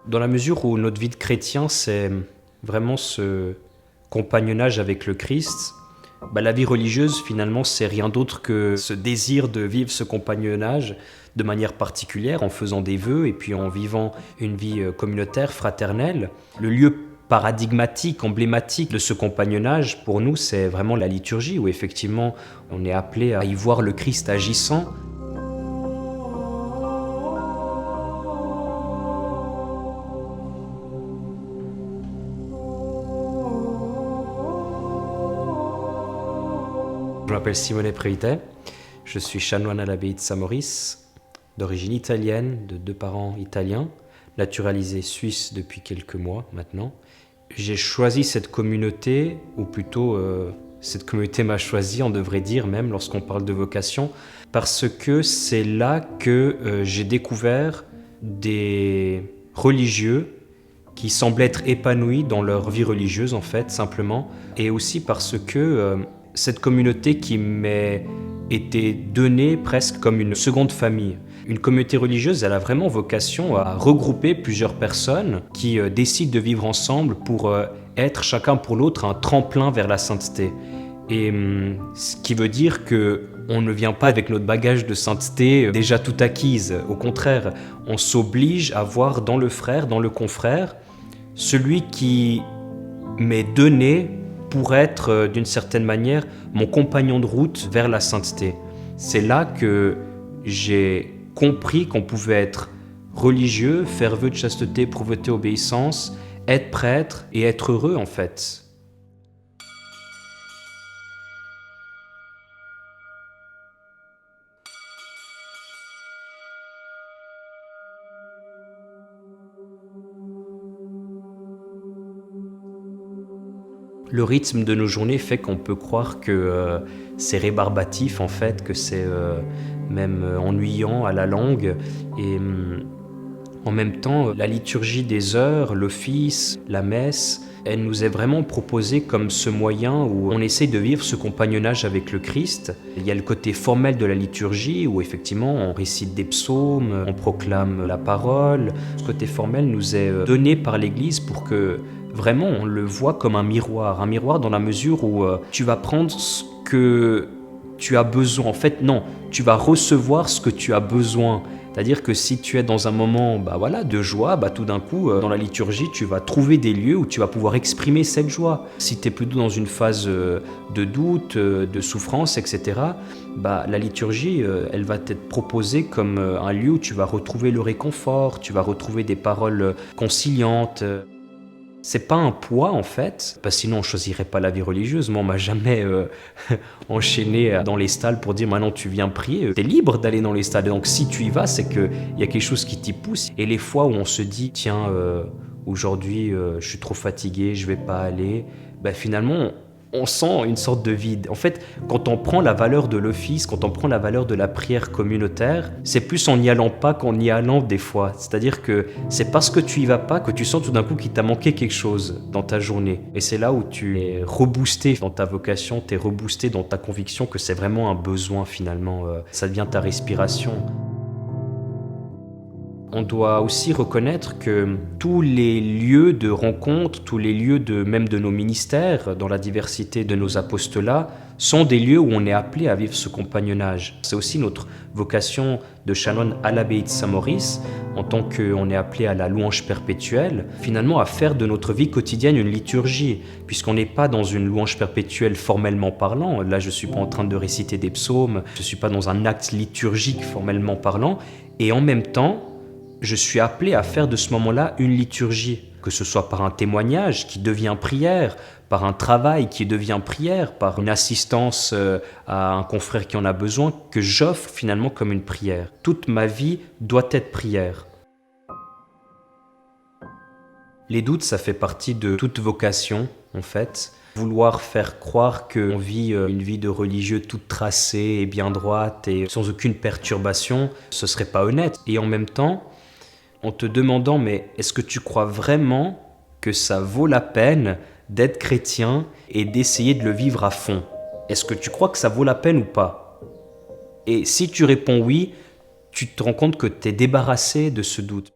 Dans la mesure où notre vie de chrétien, c'est vraiment ce compagnonnage avec le Christ, la vie religieuse, finalement, c'est rien d'autre que ce désir de vivre ce compagnonnage de manière particulière, en faisant des vœux et puis en vivant une vie communautaire, fraternelle. Le lieu paradigmatique, emblématique de ce compagnonnage, pour nous, c'est vraiment la liturgie, où effectivement, on est appelé à y voir le Christ agissant. Je m'appelle Simone Preite, je suis chanoine à l'abbaye de Saint-Maurice, d'origine italienne, de 2 parents italiens, naturalisé suisse depuis quelques mois maintenant. J'ai choisi cette communauté, ou plutôt cette communauté m'a choisi, on devrait dire même lorsqu'on parle de vocation, parce que c'est là que j'ai découvert des religieux qui semblent être épanouis dans leur vie religieuse en fait, simplement, et aussi parce que cette communauté qui m'est été donnée presque comme une seconde famille. Une communauté religieuse, elle a vraiment vocation à regrouper plusieurs personnes qui décident de vivre ensemble pour être chacun pour l'autre un tremplin vers la sainteté. Et ce qui veut dire que on ne vient pas avec notre bagage de sainteté déjà tout acquise. Au contraire, on s'oblige à voir dans le frère, dans le confrère, celui qui m'est donné pour être, d'une certaine manière, mon compagnon de route vers la sainteté. C'est là que j'ai compris qu'on pouvait être religieux, faire vœu de chasteté, pauvreté, obéissance, être prêtre et être heureux en fait. Le rythme de nos journées fait qu'on peut croire que c'est rébarbatif en fait, que c'est même ennuyant à la longue. Et en même temps, la liturgie des heures, l'office, la messe, elle nous est vraiment proposée comme ce moyen où on essaie de vivre ce compagnonnage avec le Christ. Il y a le côté formel de la liturgie où effectivement on récite des psaumes, on proclame la parole. Ce côté formel nous est donné par l'Église pour que vraiment on le voit comme un miroir dans la mesure où tu vas prendre ce que tu as besoin. En fait, non, tu vas recevoir ce que tu as besoin. C'est-à-dire que si tu es dans un moment de joie, tout d'un coup, dans la liturgie, tu vas trouver des lieux où tu vas pouvoir exprimer cette joie. Si tu es plutôt dans une phase de doute, de souffrance, etc., la liturgie, elle va t'être proposée comme un lieu où tu vas retrouver le réconfort, tu vas retrouver des paroles conciliantes. C'est pas un poids en fait, sinon on choisirait pas la vie religieuse. Moi, on m'a jamais enchaîné dans les stalles pour dire maintenant tu viens prier. T'es libre d'aller dans les stalles. Donc si tu y vas, c'est qu'il y a quelque chose qui t'y pousse. Et les fois où on se dit tiens, aujourd'hui je suis trop fatigué, je vais pas aller, finalement on sent une sorte de vide. En fait, quand on prend la valeur de l'office, quand on prend la valeur de la prière communautaire, c'est plus en n'y allant pas qu'en y allant des fois. C'est-à-dire que c'est parce que tu y vas pas que tu sens tout d'un coup qu'il t'a manqué quelque chose dans ta journée. Et c'est là où tu es reboosté dans ta vocation, tu es reboosté dans ta conviction que c'est vraiment un besoin finalement. Ça devient ta respiration. On doit aussi reconnaître que tous les lieux de rencontre, tous les lieux même de nos ministères, dans la diversité de nos apostolats, sont des lieux où on est appelé à vivre ce compagnonnage. C'est aussi notre vocation de chanoine à l'abbaye de Saint-Maurice, en tant qu'on est appelé à la louange perpétuelle, finalement à faire de notre vie quotidienne une liturgie, puisqu'on n'est pas dans une louange perpétuelle formellement parlant. Là, je ne suis pas en train de réciter des psaumes, je ne suis pas dans un acte liturgique formellement parlant, et en même temps, je suis appelé à faire de ce moment-là une liturgie, que ce soit par un témoignage qui devient prière, par un travail qui devient prière, par une assistance à un confrère qui en a besoin, que j'offre finalement comme une prière. Toute ma vie doit être prière. Les doutes, ça fait partie de toute vocation, en fait. Vouloir faire croire qu'on vit une vie de religieux toute tracée et bien droite et sans aucune perturbation, ce serait pas honnête. Et en même temps, en te demandant, mais est-ce que tu crois vraiment que ça vaut la peine d'être chrétien et d'essayer de le vivre à fond? Est-ce que tu crois que ça vaut la peine ou pas? Et si tu réponds oui, tu te rends compte que tu es débarrassé de ce doute.